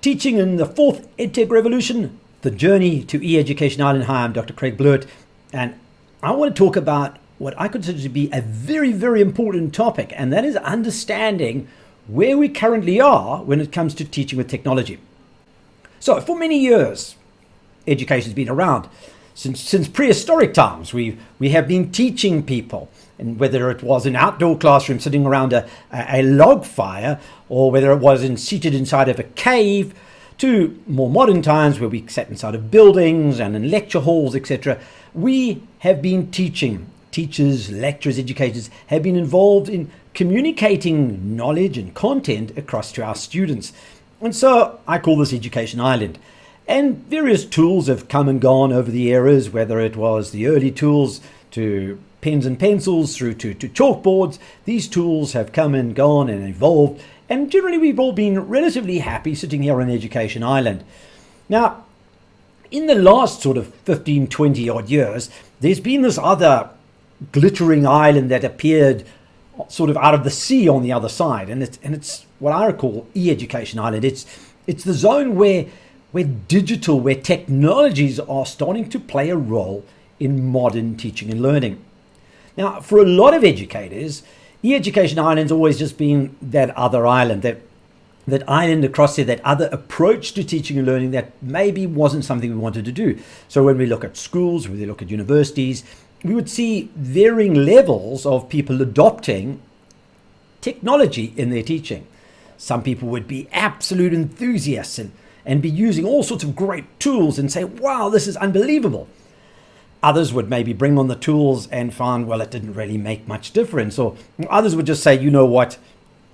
Teaching in the fourth EdTech revolution, the journey to e-education island. Hi, I'm Dr. Craig Blewett, and I want to talk about what I consider to be a very, very important topic, and that is understanding where we currently are when it comes to teaching with technology. So for many years, education has been around. Since prehistoric times, we have been teaching people, and whether it was an outdoor classroom sitting around a log fire, or whether it was seated inside of a cave, to more modern times where we sat inside of buildings and in lecture halls, etc. We have been teaching. Teachers, lecturers, educators have been involved in communicating knowledge and content across to our students. And so I call this Education Island. And various tools have come and gone over the eras, whether it was the early tools to pens and pencils through to chalkboards. These tools have come and gone and evolved, and generally we've all been relatively happy sitting here on Education Island. Now, in the last sort of 15, 20 odd years, there's been this other glittering island that appeared sort of out of the sea on the other side, and it's what I call e-education island. It's the zone where technologies are starting to play a role in modern teaching and learning. Now, for a lot of educators, e-education island's always just been that other island, that island across there, that other approach to teaching and learning that maybe wasn't something we wanted to do. So when we look at schools, when we look at universities, we would see varying levels of people adopting technology in their teaching. Some people would be absolute enthusiasts and be using all sorts of great tools and say, wow, this is unbelievable. Others would maybe bring on the tools and find, well, it didn't really make much difference. Or others would just say, you know what,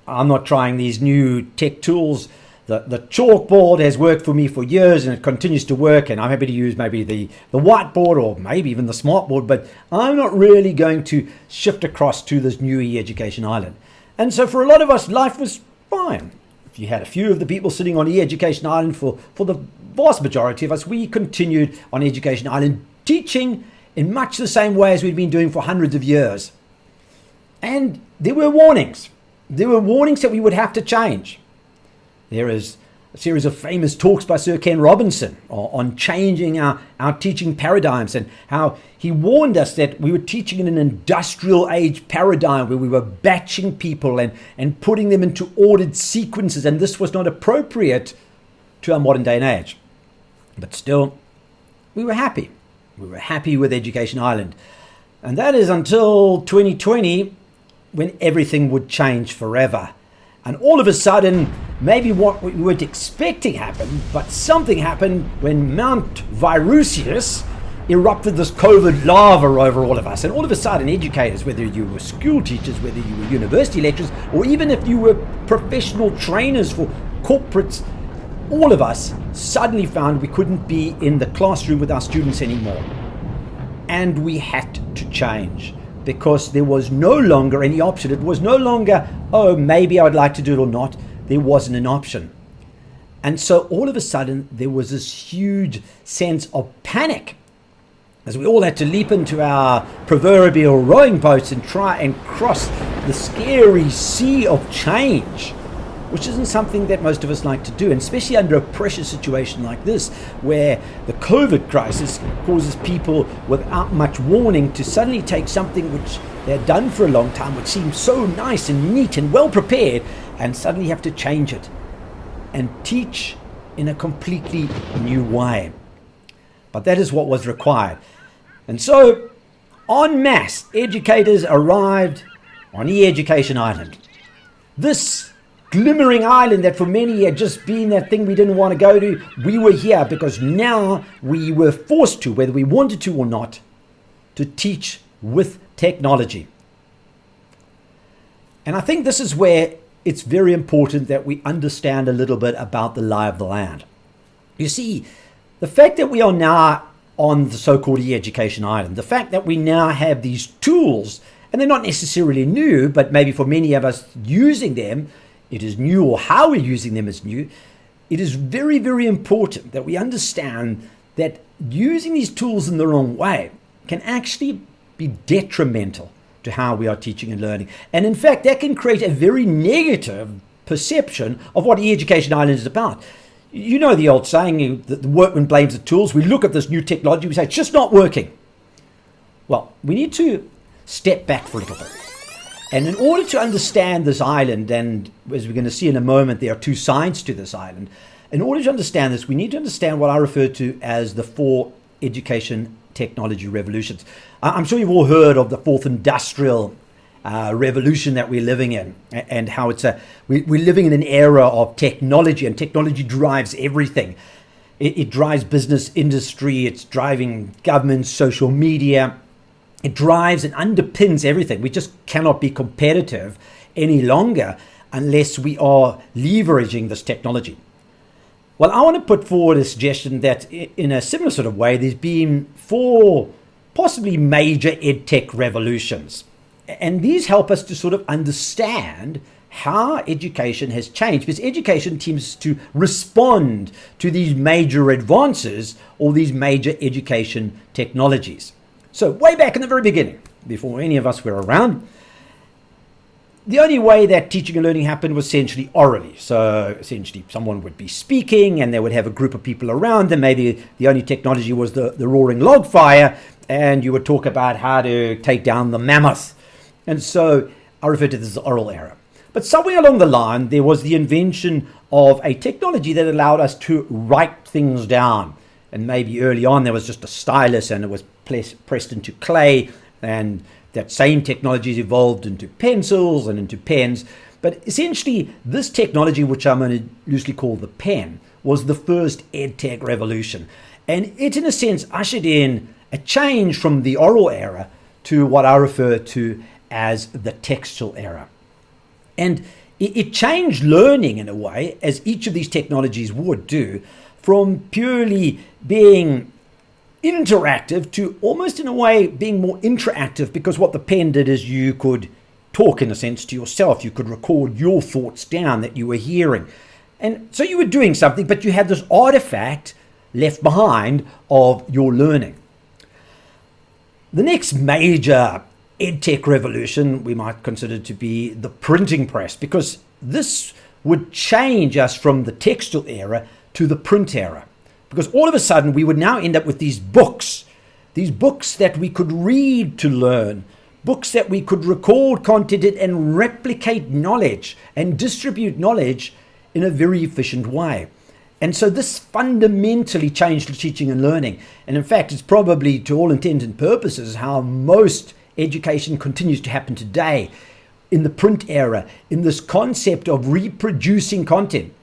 I'm not trying these new tech tools. The chalkboard has worked for me for years and it continues to work, and I'm happy to use maybe the whiteboard or maybe even the smartboard, but I'm not really going to shift across to this new e-education island. And so for a lot of us, life was fine. If you had a few of the people sitting on e-education island, for the vast majority of us, we continued on education island teaching in much the same way as we'd been doing for hundreds of years. And there were warnings. There were warnings that we would have to change. There is a series of famous talks by Sir Ken Robinson on changing our teaching paradigms, and how he warned us that we were teaching in an industrial age paradigm where we were batching people and putting them into ordered sequences, and this was not appropriate to our modern day and age. But still, we were happy. We were happy with Education Island. And that is until 2020, when everything would change forever. And all of a sudden, maybe what we weren't expecting happened, but something happened when Mount Virusius erupted this COVID lava over all of us. And all of a sudden, educators, whether you were school teachers, whether you were university lecturers, or even if you were professional trainers for corporates, all of us suddenly found we couldn't be in the classroom with our students anymore. And we had to change, because there was no longer any option. It was no longer, oh, maybe I would like to do it or not. There wasn't an option. And so all of a sudden, there was this huge sense of panic as we all had to leap into our proverbial rowing boats and try and cross the scary sea of change, which isn't something that most of us like to do, and especially under a pressure situation like this, where the COVID crisis causes people without much warning to suddenly take something which they had done for a long time, which seemed so nice and neat and well prepared, and suddenly have to change it and teach in a completely new way. But that is what was required. And so, en masse, educators arrived on e-education island. This glimmering island that for many had just been that thing we didn't want to go to, we were here because now we were forced to, whether we wanted to or not, to teach with technology. And I think this is where it's very important that we understand a little bit about the lie of the land. You see, the fact that we are now on the so-called e-education island, the fact that we now have these tools, and they're not necessarily new, but maybe for many of us using them, it is new, or how we're using them is new. It is very, very important that we understand that using these tools in the wrong way can actually be detrimental to how we are teaching and learning. And in fact, that can create a very negative perception of what e-education island is about. You know the old saying, the workman blames the tools. We look at this new technology, we say, it's just not working. Well, we need to step back for a little bit. And in order to understand this island, and as we're going to see in a moment, there are two sides to this island. In order to understand this, we need to understand what I refer to as the four education technology revolutions. I'm sure you've all heard of the fourth industrial revolution that we're living in, and how we're living in an era of technology, and technology drives everything. It drives business, industry, it's driving government, social media. It drives and underpins everything. We just cannot be competitive any longer unless we are leveraging this technology. Well, I want to put forward a suggestion that in a similar sort of way, there's been four possibly major EdTech revolutions. And these help us to sort of understand how education has changed, because education seems to respond to these major advances or these major education technologies. So way back in the very beginning, before any of us were around, the only way that teaching and learning happened was essentially orally. So essentially someone would be speaking and they would have a group of people around them. Maybe the only technology was the roaring log fire, and you would talk about how to take down the mammoth. And so I refer to this as the oral era. But somewhere along the line, there was the invention of a technology that allowed us to write things down. And maybe early on there was just a stylus and it was pressed into clay, and that same technology has evolved into pencils and into pens. But essentially this technology, which I'm going to loosely call the pen, was the first EdTech revolution. And it in a sense ushered in a change from the oral era to what I refer to as the textual era. And it changed learning in a way, as each of these technologies would do, from purely being interactive to almost in a way being more interactive, because what the pen did is you could talk in a sense to yourself. You could record your thoughts down that you were hearing. And so you were doing something, but you had this artifact left behind of your learning. The next major EdTech revolution we might consider to be the printing press, because this would change us from the textual era to the print era. Because all of a sudden we would now end up with these books that we could read to learn, books that we could record content in and replicate knowledge and distribute knowledge in a very efficient way. And so this fundamentally changed teaching and learning. And in fact, it's probably, to all intents and purposes, how most education continues to happen today in the print era, in this concept of reproducing content.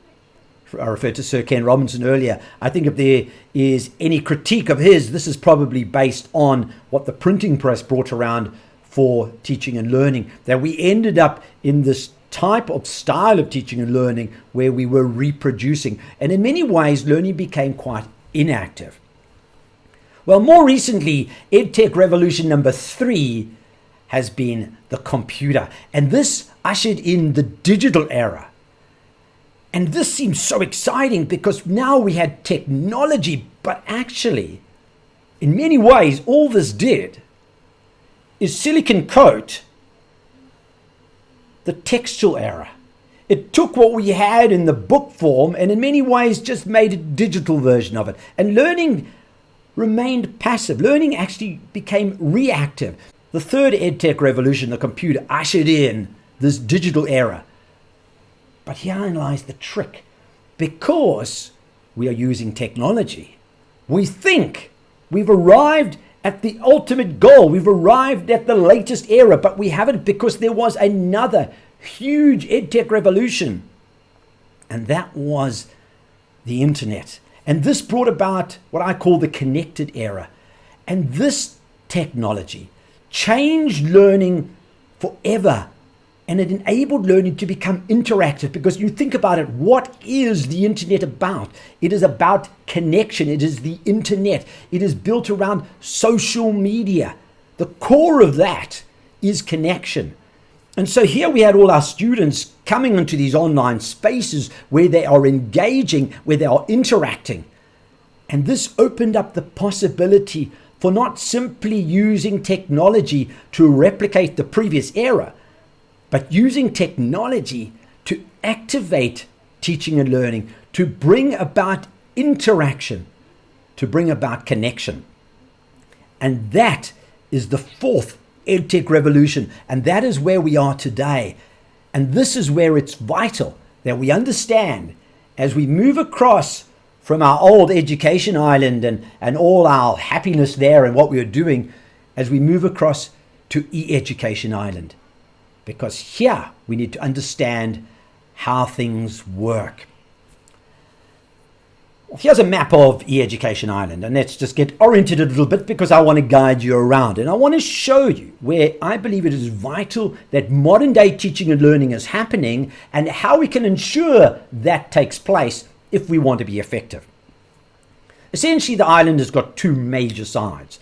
I referred to Sir Ken Robinson earlier. I think if there is any critique of his, this is probably based on what the printing press brought around for teaching and learning, that we ended up in this type of style of teaching and learning where we were reproducing. And in many ways, learning became quite inactive. Well, more recently, EdTech revolution number 3 has been the computer. And this ushered in the digital era. And this seems so exciting because now we had technology, but actually, in many ways, all this did is silicon coat the textual era. It took what we had in the book form and in many ways just made a digital version of it. And learning remained passive. Learning actually became reactive. The third EdTech revolution, the computer, ushered in this digital era. But herein lies the trick. Because we are using technology, we think we've arrived at the ultimate goal. We've arrived at the latest era, but we haven't, because there was another huge EdTech revolution. And that was the internet. And this brought about what I call the connected era. And this technology changed learning forever. And it enabled learning to become interactive, because you think about it, what is the internet about? It is about connection. It is the internet. It is built around social media. The core of that is connection. And so here we had all our students coming into these online spaces where they are engaging, where they are interacting. And this opened up the possibility for not simply using technology to replicate the previous era, but using technology to activate teaching and learning to bring about interaction, to bring about connection. And that is the fourth EdTech revolution. And that is where we are today. And this is where it's vital that we understand as we move across from our old education island and all our happiness there and what we were doing, as we move across to e-education island. Because here we need to understand how things work. Here's a map of e-education island, and let's just get oriented a little bit because I want to guide you around, and I want to show you where I believe it is vital that modern day teaching and learning is happening and how we can ensure that takes place if we want to be effective. Essentially, the island has got two major sides.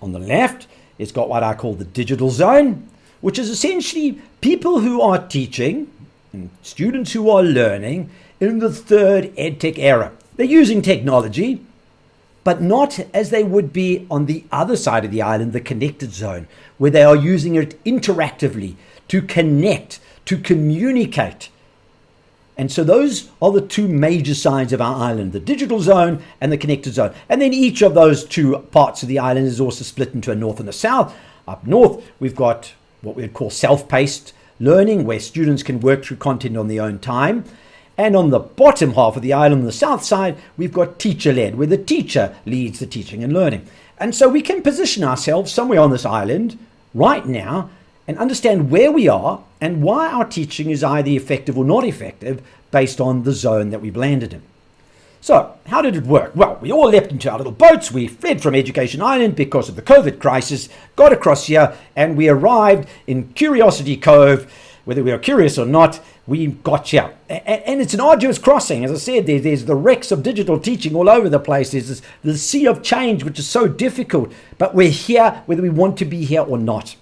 On the left, it's got what I call the digital zone, which is essentially people who are teaching and students who are learning in the third EdTech era. They're using technology, but not as they would be on the other side of the island, the connected zone, where they are using it interactively to connect, to communicate. And so those are the two major sides of our island, the digital zone and the connected zone. And then each of those two parts of the island is also split into a north and a south. Up north, we've got what we would call self-paced learning, where students can work through content on their own time. And on the bottom half of the island, on the south side, we've got teacher-led, where the teacher leads the teaching and learning. And so we can position ourselves somewhere on this island right now and understand where we are and why our teaching is either effective or not effective based on the zone that we've landed in. So how did it work? Well, we all leapt into our little boats. We fled from Education Island because of the COVID crisis, got across here, and we arrived in Curiosity Cove. Whether we are curious or not, we got here. And it's an arduous crossing. As I said, there's the wrecks of digital teaching all over the place. There's the sea of change, which is so difficult. But we're here whether we want to be here or not.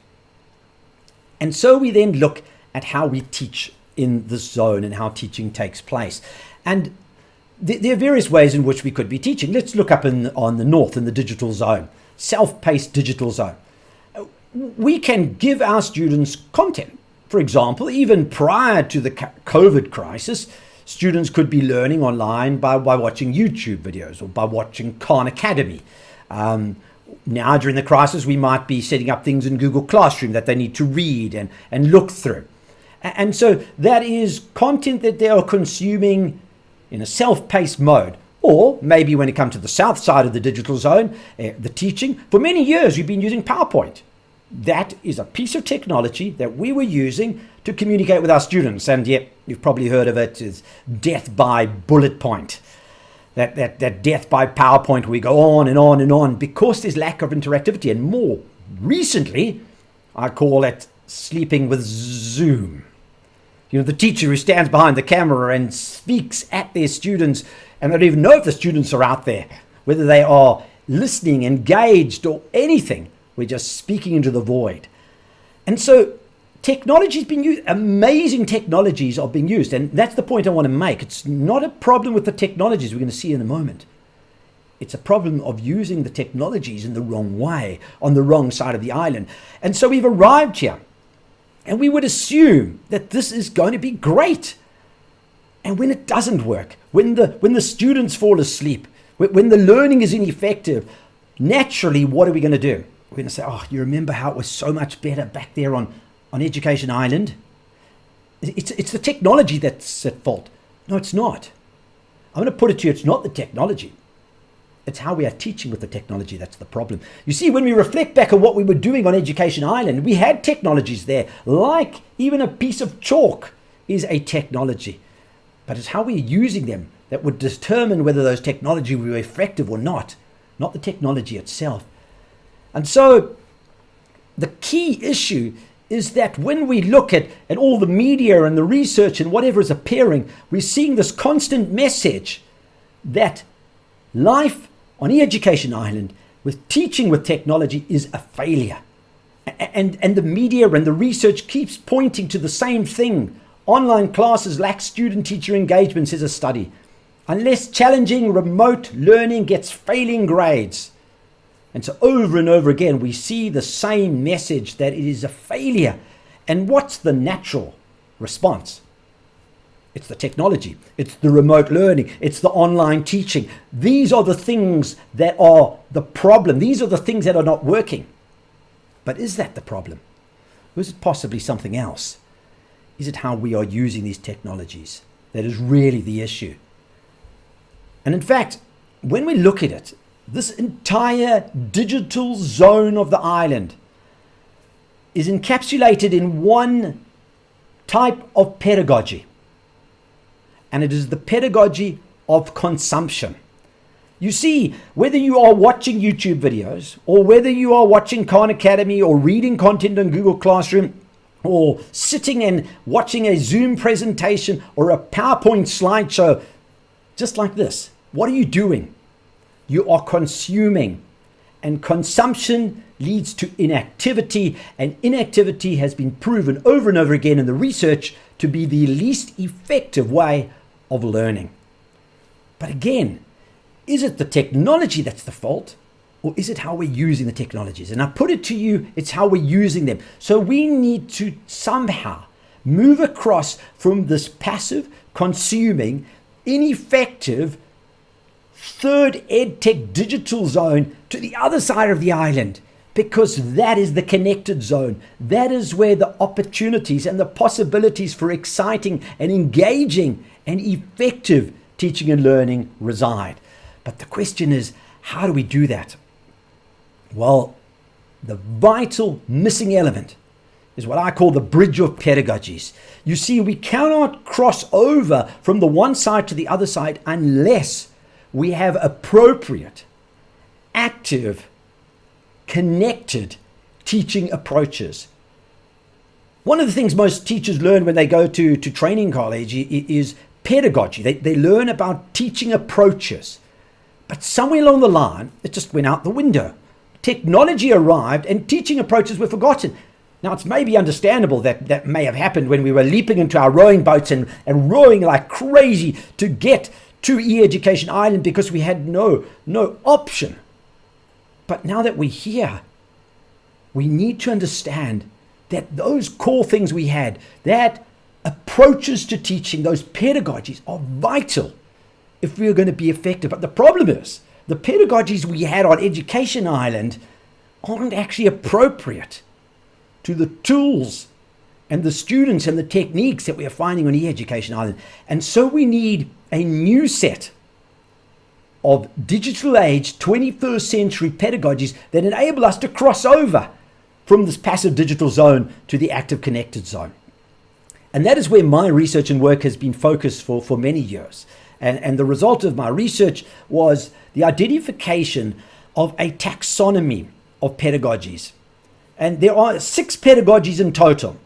And so we then look at how we teach in this zone and how teaching takes place. And there are various ways in which we could be teaching. Let's look up on the north in the digital zone, self-paced digital zone. We can give our students content. For example, even prior to the COVID crisis, students could be learning online by watching YouTube videos or by watching Khan Academy. Now, during the crisis, we might be setting up things in Google Classroom that they need to read and look through. And so that is content that they are consuming in a self-paced mode. Or maybe when it comes to the south side of the digital zone, the teaching, for many years we've been using PowerPoint. That is a piece of technology that we were using to communicate with our students. And yet, you've probably heard of it as death by bullet point. That death by PowerPoint, we go on and on and on because there's lack of interactivity. And more recently, I call it sleeping with Zoom. You know, the teacher who stands behind the camera and speaks at their students, and they don't even know if the students are out there, whether they are listening, engaged, or anything. We're just speaking into the void. And so technology is being used. Amazing technologies are being used. And that's the point I want to make. It's not a problem with the technologies we're going to see in a moment. It's a problem of using the technologies in the wrong way, on the wrong side of the island. And so we've arrived here. And we would assume that this is going to be great. And when it doesn't work, when the students fall asleep, when the learning is ineffective, naturally, what are we going to do? We're going to say, oh, you remember how it was so much better back there on Education Island? It's the technology that's at fault. No, it's not. I'm going to put it to you, it's not the technology. It's how we are teaching with the technology that's the problem. You see, when we reflect back on what we were doing on Education Island, we had technologies there, like even a piece of chalk is a technology. But it's how we're using them that would determine whether those technology were effective or not the technology itself. And so the key issue is that when we look at all the media and the research and whatever is appearing, we're seeing this constant message that life on e-education island with teaching with technology is a failure. And the media and the research keeps pointing to the same thing. Online classes lack student-teacher engagement, says a study. Unless challenging remote learning gets failing grades. And so over and over again, we see the same message that it is a failure. And what's the natural response? It's the technology. It's the remote learning. It's the online teaching. These are the things that are the problem. These are the things that are not working. But is that the problem? Or is it possibly something else? Is it how we are using these technologies that is really the issue? And in fact, when we look at it, this entire digital zone of the island is encapsulated in one type of pedagogy. And it is the pedagogy of consumption. You see, whether you are watching YouTube videos, or whether you are watching Khan Academy, or reading content on Google Classroom, or sitting and watching a Zoom presentation or a PowerPoint slideshow, just like this, what are you doing? You are consuming. And consumption leads to inactivity, and inactivity has been proven over and over again in the research to be the least effective way of learning. But again, is it the technology that's the fault, or is it how we're using the technologies? And I put it to you, it's how we're using them. So we need to somehow move across from this passive, consuming, ineffective third EdTech digital zone to the other side of the island, because that is the connected zone. That is where the opportunities and the possibilities for exciting and engaging and effective teaching and learning reside. But the question is, how do we do that? Well, the vital missing element is what I call the bridge of pedagogies. You see, we cannot cross over from the one side to the other side unless we have appropriate, active, connected teaching approaches. One of the things most teachers learn when they go to training college is pedagogy. They learn about teaching approaches. But somewhere along the line, it just went out the window. Technology arrived and teaching approaches were forgotten. Now, it's maybe understandable that may have happened when we were leaping into our rowing boats and rowing like crazy to get to E-Education Island because we had no option. But now that we're here, we need to understand that those core things we had, that approaches to teaching, those pedagogies are vital if we're going to be effective. But the problem is, the pedagogies we had on Education Island aren't actually appropriate to the tools and the students and the techniques that we are finding on E-Education Island. And so we need a new set of digital age 21st century pedagogies that enable us to cross over from this passive digital zone to the active connected zone. And that is where my research and work has been focused for many years. And the result of my research was the identification of a taxonomy of pedagogies. And there are 6 pedagogies in total.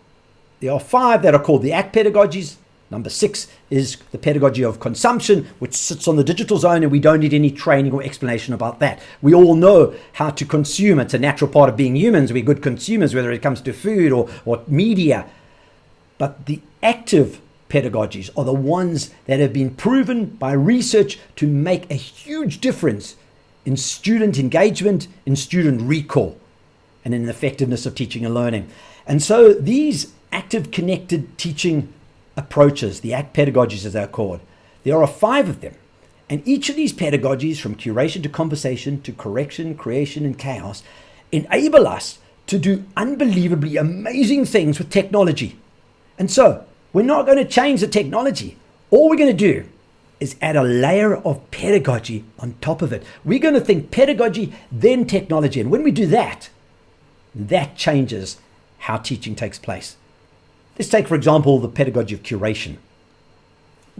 There are 5 that are called the ACT pedagogies. Number 6 is the Pedagogy of Consumption, which sits on the digital zone, and we don't need any training or explanation about that. We all know how to consume. It's a natural part of being humans. We're good consumers, whether it comes to food or media. But the active pedagogies are the ones that have been proven by research to make a huge difference in student engagement, in student recall, and in the effectiveness of teaching and learning. And so these active connected teaching approaches, the ACT pedagogies as they're called, there are 5 of them. And each of these pedagogies, from curation to conversation to correction, creation, and chaos, enable us to do unbelievably amazing things with technology. And so we're not going to change the technology. All we're going to do is add a layer of pedagogy on top of it. We're going to think pedagogy, then technology. And when we do that, that changes how teaching takes place. Let's take, for example, the pedagogy of curation.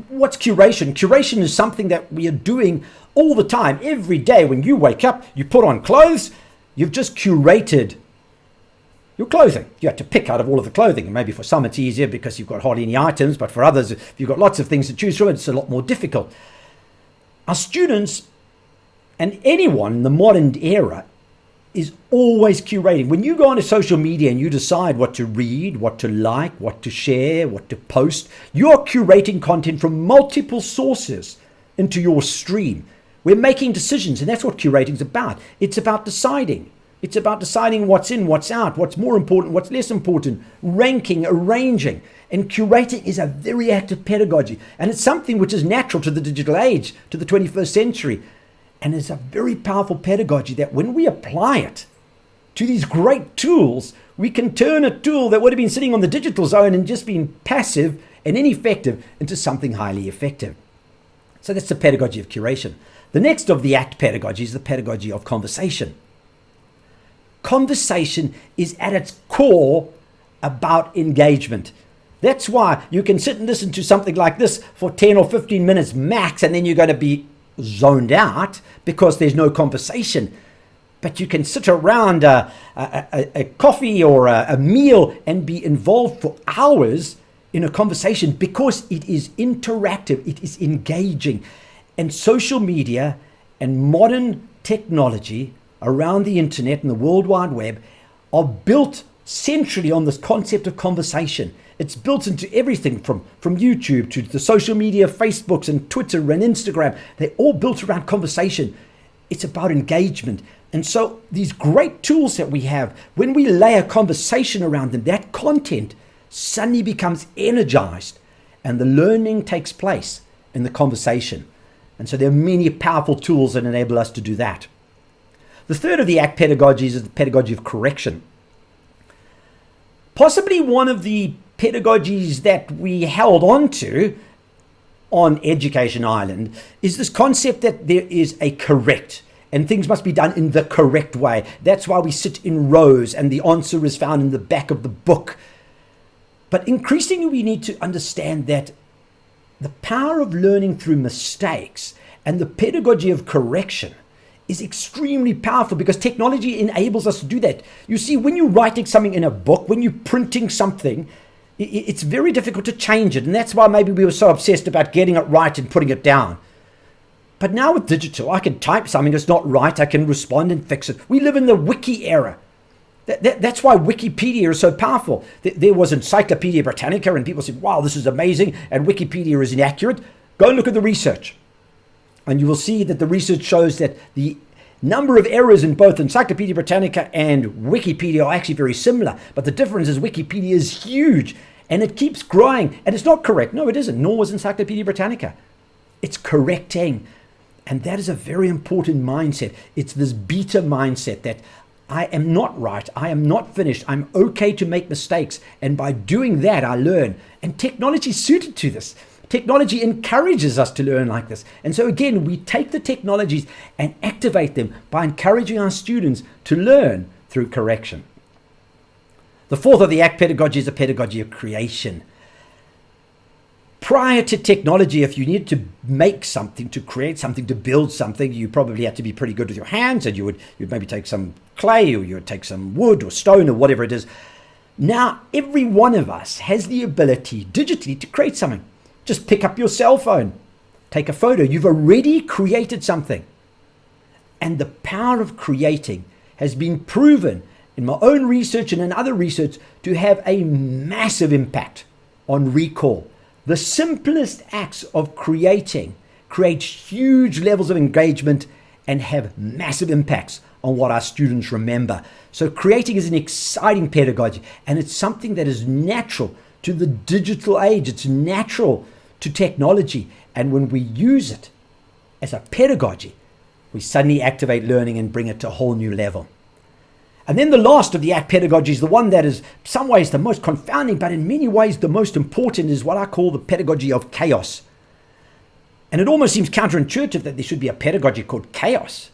What's curation? Curation is something that we are doing all the time. Every day when you wake up, you put on clothes, you've just curated your clothing. You have to pick out of all of the clothing. And maybe for some it's easier because you've got hardly any items, but for others, if you've got lots of things to choose from, it's a lot more difficult. Our students and anyone in the modern era is always curating. When you go onto social media and you decide what to read, what to like, what to share, what to post, you're curating content from multiple sources into your stream. We're making decisions, and that's what curating is about. It's about deciding It's about deciding what's in, what's out, what's more important, what's less important, ranking, arranging. And curating is a very active pedagogy. And it's something which is natural to the digital age, to the 21st century. And it's a very powerful pedagogy that when we apply it to these great tools, we can turn a tool that would have been sitting on the digital zone and just been passive and ineffective into something highly effective. So that's the pedagogy of curation. The next of the ACT pedagogy is the pedagogy of conversation. Conversation is at its core about engagement. That's why you can sit and listen to something like this for 10 or 15 minutes max, and then you're going to be zoned out because there's no conversation. But you can sit around a coffee or a meal and be involved for hours in a conversation because it is interactive, it is engaging. And social media and modern technology around the internet and the World Wide Web are built centrally on this concept of conversation. It's built into everything from YouTube to the social media, Facebooks and Twitter and Instagram. They're all built around conversation. It's about engagement. And so these great tools that we have, when we lay a conversation around them, that content suddenly becomes energized and the learning takes place in the conversation. And so there are many powerful tools that enable us to do that. The third of the ACT pedagogies is the pedagogy of correction. Possibly one of the pedagogies that we held on to on Education Island is this concept that there is a correct and things must be done in the correct way. That's why we sit in rows and the answer is found in the back of the book. But increasingly we need to understand that the power of learning through mistakes and the pedagogy of correction is extremely powerful because technology enables us to do that. You see, when you're writing something in a book, when you're printing something, it's very difficult to change it. And that's why maybe we were so obsessed about getting it right and putting it down. But now with digital, I can type something that's not right. I can respond and fix it. We live in the wiki era. That's why Wikipedia is so powerful. There was Encyclopedia Britannica and people said, wow, this is amazing. And Wikipedia is inaccurate. Go and look at the research. And you will see that the research shows that the number of errors in both Encyclopedia Britannica and Wikipedia are actually very similar. But the difference is Wikipedia is huge and it keeps growing. And it's not correct. No, it isn't. Nor was Encyclopedia Britannica. It's correcting. And that is a very important mindset. It's this beta mindset that I am not right. I am not finished. I'm okay to make mistakes. And by doing that, I learn. And technology is suited to this. Technology encourages us to learn like this. And so again, we take the technologies and activate them by encouraging our students to learn through correction. The fourth of the ACT pedagogy is the pedagogy of creation. Prior to technology, if you needed to make something, to create something, to build something, you probably had to be pretty good with your hands, and you'd maybe take some clay or you would take some wood or stone or whatever it is. Now, every one of us has the ability digitally to create something. Just pick up your cell phone, take a photo. You've already created something. And the power of creating has been proven in my own research and in other research to have a massive impact on recall. The simplest acts of creating create huge levels of engagement and have massive impacts on what our students remember. So creating is an exciting pedagogy, and it's something that is natural to the digital age. It's natural to technology. And when we use it as a pedagogy, we suddenly activate learning and bring it to a whole new level. And then the last of the ACT pedagogies, the one that is in some ways the most confounding, but in many ways the most important, is what I call the pedagogy of chaos. And it almost seems counterintuitive that there should be a pedagogy called chaos.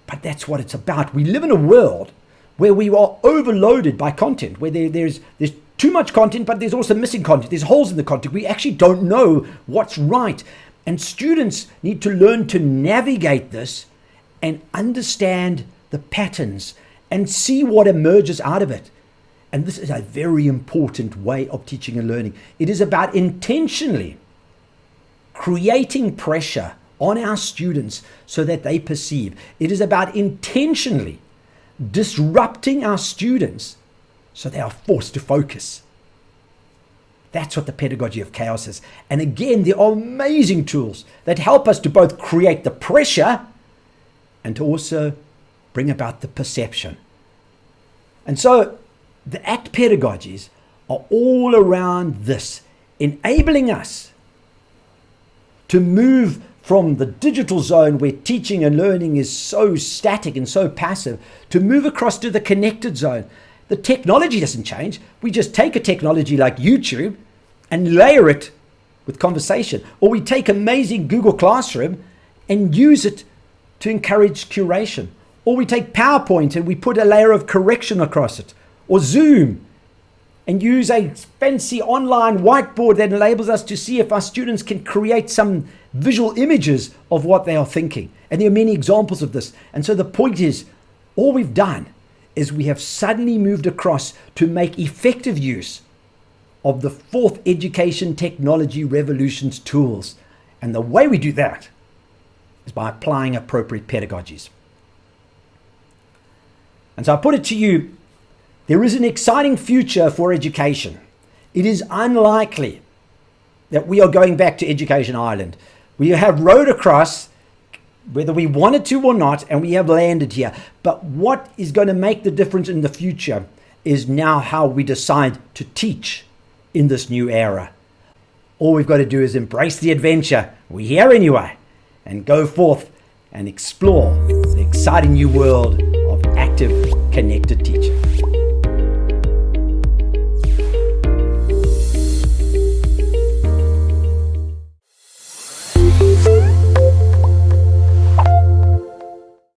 But that's what it's about. We live in a world where we are overloaded by content, where there's too much content, but there's also missing content. There's holes in the content. We actually don't know what's right. And students need to learn to navigate this and understand the patterns and see what emerges out of it. And this is a very important way of teaching and learning. It is about intentionally creating pressure on our students so that they perceive. It is about intentionally disrupting our students so they are forced to focus. That's what the pedagogy of chaos is. And again, there are amazing tools that help us to both create the pressure and to also bring about the perception. And so the ACT pedagogies are all around this, enabling us to move from the digital zone where teaching and learning is so static and so passive to move across to the connected zone. The technology doesn't change. We just take a technology like YouTube and layer it with conversation. Or we take amazing Google Classroom and use it to encourage curation. Or we take PowerPoint and we put a layer of correction across it. Or Zoom and use a fancy online whiteboard that enables us to see if our students can create some visual images of what they are thinking. And there are many examples of this. And so the point is, all we've done is we have suddenly moved across to make effective use of the fourth education technology revolution's tools. And the way we do that is by applying appropriate pedagogies. And so I put it to you, there is an exciting future for education. It is unlikely that we are going back to Education Island. We have rowed across, whether we wanted to or not, and we have landed here. But what is going to make the difference in the future is now how we decide to teach in this new era. All we've got to do is embrace the adventure. We're here anyway, and go forth and explore the exciting new world of active, connected teaching.